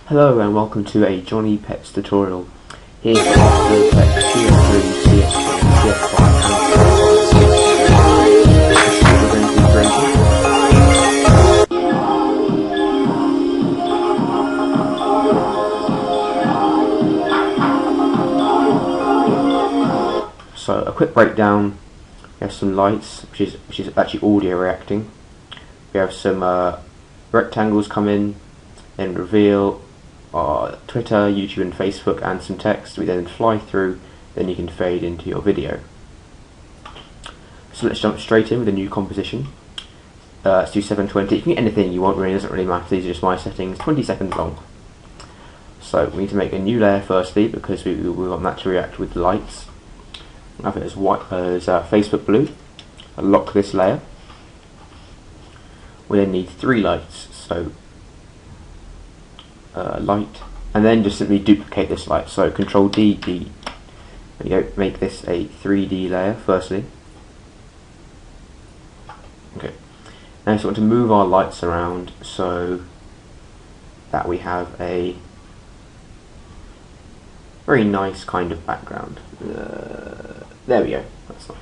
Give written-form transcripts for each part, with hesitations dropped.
Hello and welcome to a Johnny Pets tutorial. Here's the Adobe CS4, CS4 and CS5 So a quick breakdown. We have some lights, which is actually audio reacting. We have some rectangles come in, then reveal Twitter, YouTube and Facebook, and some text. We then fly through, then you can fade into your video. So let's jump straight in with a new composition. Let's do 720. You can get anything you want, really, it doesn't really matter. These are just my settings, 20 seconds long. So we need to make a new layer firstly, because we want that to react with the lights. We'll have it as white as Facebook blue. I'll lock this layer. We then need 3 lights, so light, and then just simply duplicate this light. So Control D, D. There you go. Make this a 3D layer firstly. Okay. Now, so we want to move our lights around so that we have a very nice kind of background. There we go. That's nice.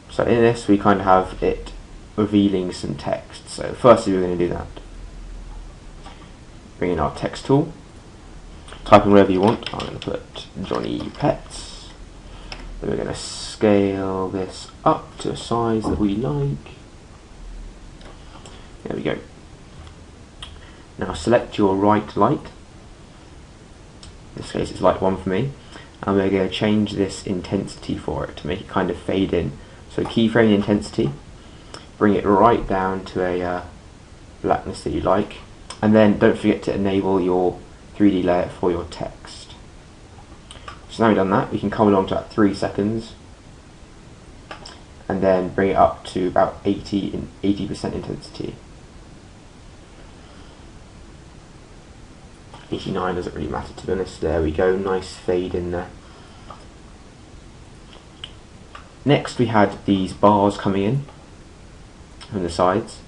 So in this, we kind of have it revealing some text. So firstly, we're going to do that. Bring in our text tool, type in whatever you want. I'm going to put Johnny Pets. Then we're going to scale this up to a size that we like. There we go. Now select your right light. In this case it's light 1 for me. And we're going to change this intensity for it to make it kind of fade in. So keyframe the intensity, bring it right down to a blackness that you like. And then don't forget to enable your 3D layer for your text. So now we've done that, we can come along to about 3 seconds and then bring it up to about 80% intensity. 89 doesn't really matter, to be honest. There we go, nice fade in there. Next we had these bars coming in from the sides,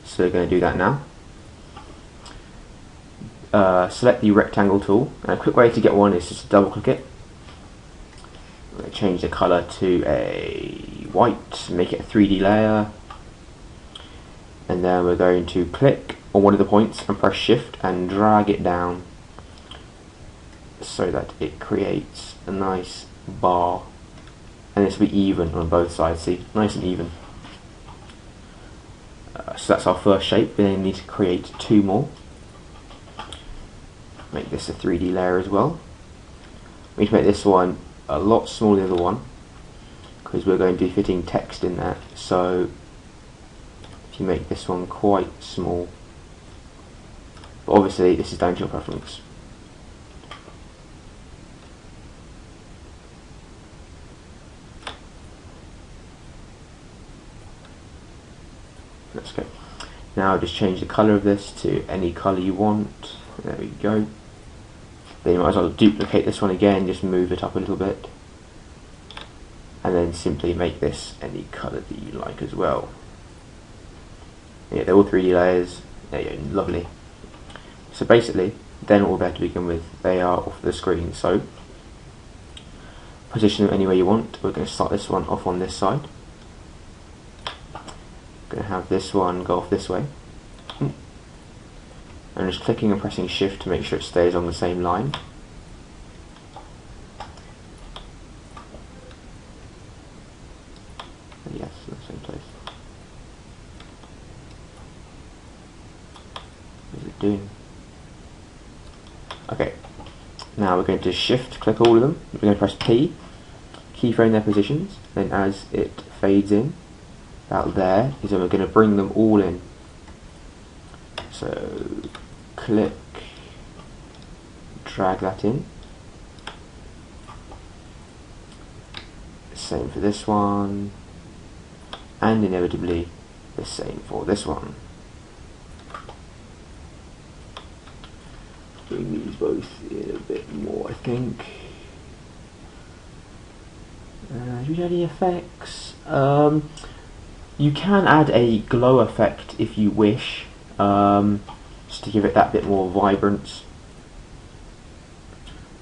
so we're going to do that now. Select the rectangle tool, and a quick way to get one is just to double click it. I'm going to change the colour to a white, make it a 3D layer, and then we're going to click on one of the points and press shift and drag it down so that it creates a nice bar, and this will be even on both sides, see, nice and even. So that's our first shape. We then need to create 2 more. Make this a 3D layer as well. We need to make this one a lot smaller than the other one because we're going to be fitting text in there. So if you make this one quite small, but obviously this is down to your preference. Let's go. Now just change the colour of this to any colour you want. There we go. Then you might as well duplicate this one again, just move it up a little bit, and then simply make this any colour that you like as well. Yeah, they're all 3D layers. There you go, lovely. So basically, they're not all there to begin with, they are off the screen. So position them any way you want. We're going to start this one off on this side. Going to have this one go off this way. And just clicking and pressing shift to make sure it stays on the same line. Yes, in the same place. What is it doing? Okay, now we're going to shift click all of them. We're going to press P, keyframe their positions, then as it fades in, about there, is when we're going to bring them all in. So click, drag that in. Same for this one, and inevitably the same for this one. Bring these both in a bit more, I think. Do we have any effects? You can add a glow effect if you wish. just to give it that bit more vibrance,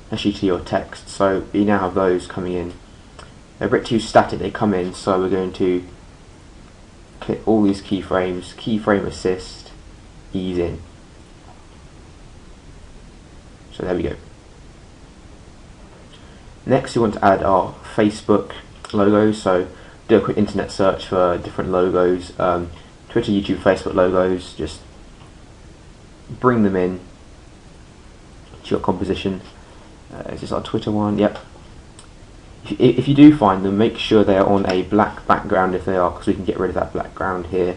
especially to your text. So you now have those coming in. They're a bit too static, they come in, so we're going to click all these keyframes, keyframe assist, ease in. So there we go. Next we want to add our Facebook logos, so do a quick internet search for different logos, Twitter, YouTube, Facebook logos, just bring them in to your composition. Is this our Twitter one? Yep. If you do find them, make sure they are on a black background if they are, because we can get rid of that background here.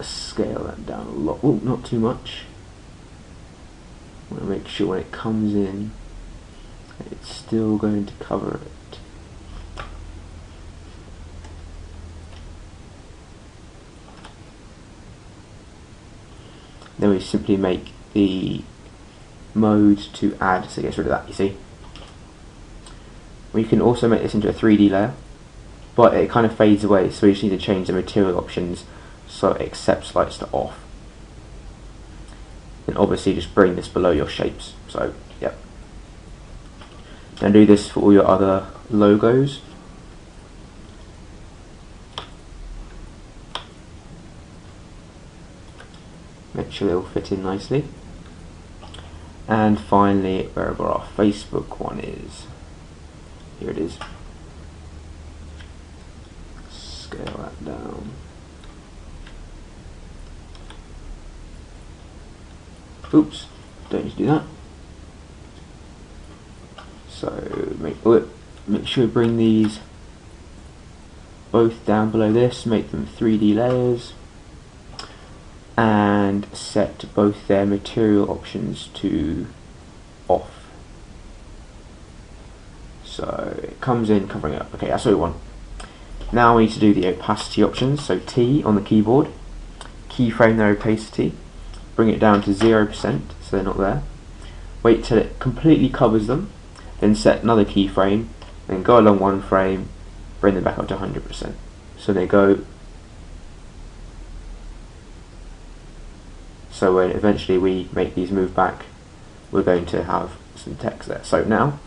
Scale that down a lot. Oh, not too much. I want to make sure when it comes in, it's still going to cover it. Then we simply make the mode to add, so it gets rid of that, you see. We can also make this into a 3D layer, but it kind of fades away, so we just need to change the material options so it accepts lights to off. Then obviously just bring this below your shapes, so yep. And do this for all your other logos. Make sure they all fit in nicely. And finally, wherever our Facebook one is, here it is. Scale that down. Oops, don't need to do that. So make sure we bring these both down below this, make them 3D layers, and set both their material options to off. So it comes in covering it up. Okay, that's what we want. Now we need to do the opacity options. So T on the keyboard, keyframe their opacity, bring it down to 0% so they're not there. Wait till it completely covers them, then set another keyframe, then go along one frame, bring them back up to 100%. So they go. So when eventually we make these move back, we're going to have some text there. So now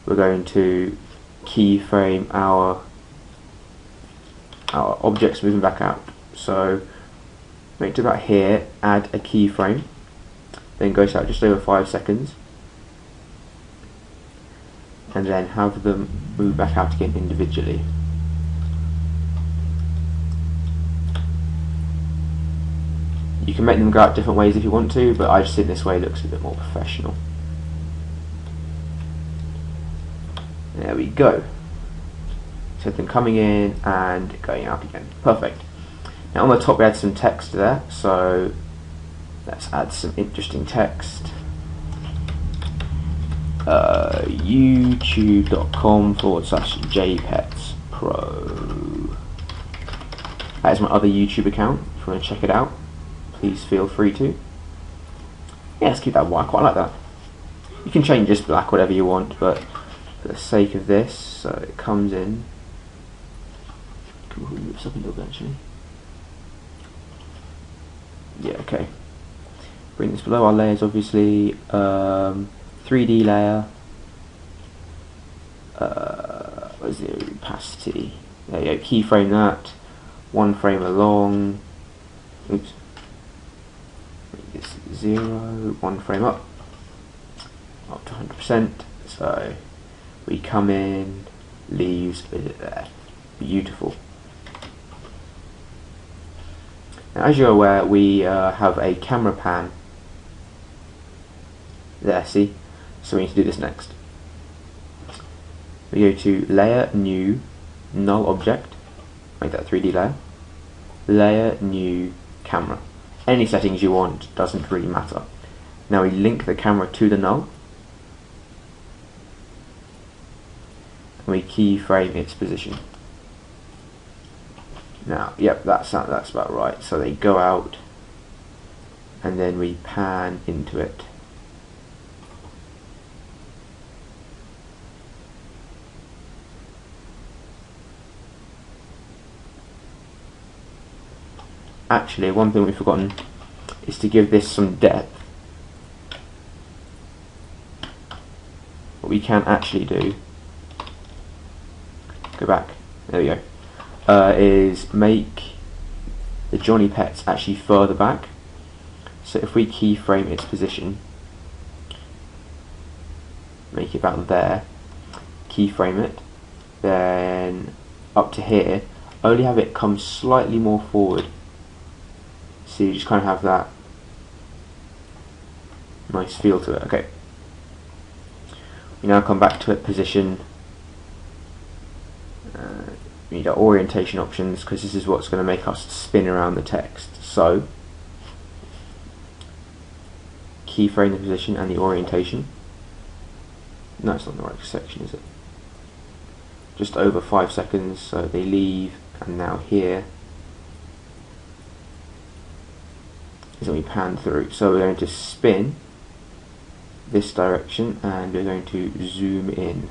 we're going to keyframe our objects moving back out. So make to about here, add a keyframe, then go to out just over 5 seconds, and then have them move back out again individually. You can make them go out different ways if you want to, but I just think this way looks a bit more professional. There we go. So them coming in and going out again. Perfect. Now on the top we add some text there, so let's add some interesting text. youtube.com/jpetspro. That is my other YouTube account. If you want to check it out, please feel free to. Yeah, let's keep that white. I quite like that. You can change this black, whatever you want, but for the sake of this, so it comes in. Can we move this up a little bit actually? Yeah, okay. Bring this below our layers, obviously. 3D layer. What is the opacity? There you go. Keyframe that. One frame along. Oops. Make this 0. One frame up to 100%. So we come in, leaves it there. Beautiful. Now, as you're aware, we have a camera pan there, see? So we need to do this next. We go to Layer, New, Null Object, make that a 3D layer, Layer, New, Camera. Any settings you want, doesn't really matter. Now we link the camera to the null, and we keyframe its position. Now, yep, that's about right. So they go out, and then we pan into it. actually, one thing we've forgotten is to give this some depth. What we can actually do, go back, there we go, is make the Johnny Pets actually further back. So if we keyframe its position, make it about there, keyframe it, then up to here, only have it come slightly more forward. So you just kind of have that nice feel to it. Okay. We now come back to it, position. We need our orientation options because this is what's going to make us spin around the text. So, keyframe the position and the orientation. No, it's not the right section, is it? Just over 5 seconds, so they leave, and now here is when we pan through. So we're going to spin this direction and we're going to zoom in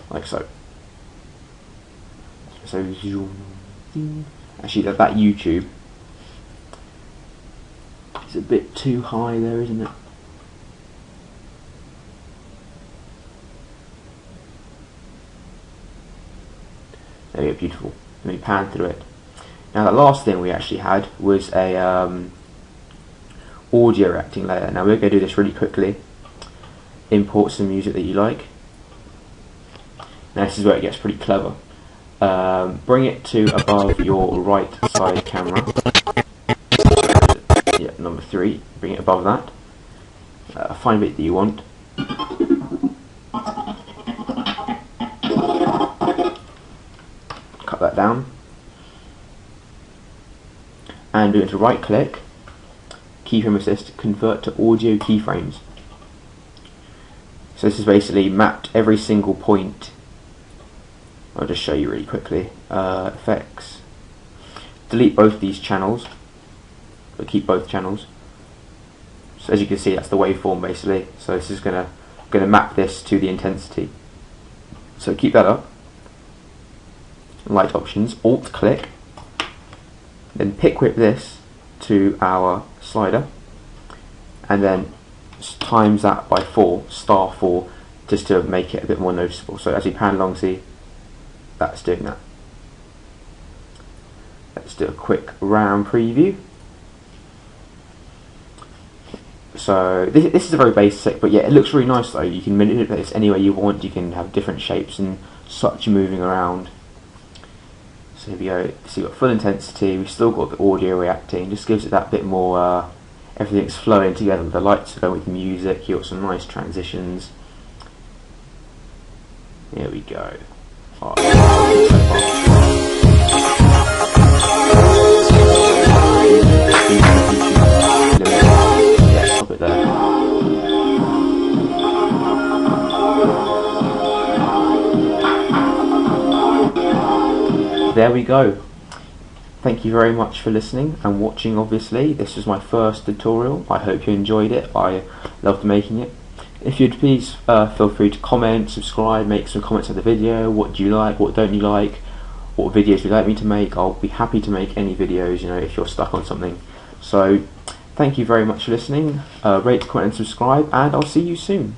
like so. So zoom. Actually, that YouTube is a bit too high there, isn't it? There we go, beautiful. Let me pan through it. Now the last thing we actually had was a audio reacting layer. Now we're going to do this really quickly. Import some music that you like. Now this is where it gets pretty clever. Bring it to above your right side camera. Yeah, number 3. Bring it above that. Find a bit that you want. Cut that down. And we're going to right click, keyframe assist, convert to audio keyframes. So this is basically mapped every single point. I'll just show you really quickly. Effects. Delete both these channels, but keep both channels. So as you can see, that's the waveform basically. So this is gonna map this to the intensity. So keep that up. Light options, Alt click, then pick whip this to our slider, and then times that by 4, *4, just to make it a bit more noticeable. So as you pan along, see, that's doing that. Let's do a quick round preview. So this is a very basic, but yeah, it looks really nice though. You can manipulate this any way you want. You can have different shapes and such moving around. So here we go. So you've got full intensity. We've still got the audio reacting. Just gives it that bit more. Everything's flowing together. The lights are going with music. You've got some nice transitions. Here we go. Yeah, stop it there. There we go. Thank you very much for listening and watching. Obviously, this was my first tutorial. I hope you enjoyed it. I loved making it. If you'd please feel free to comment, subscribe, make some comments on the video. What do you like? What don't you like? What videos would you like me to make? I'll be happy to make any videos, you know, if you're stuck on something. So thank you very much for listening. Rate, comment and subscribe, and I'll see you soon.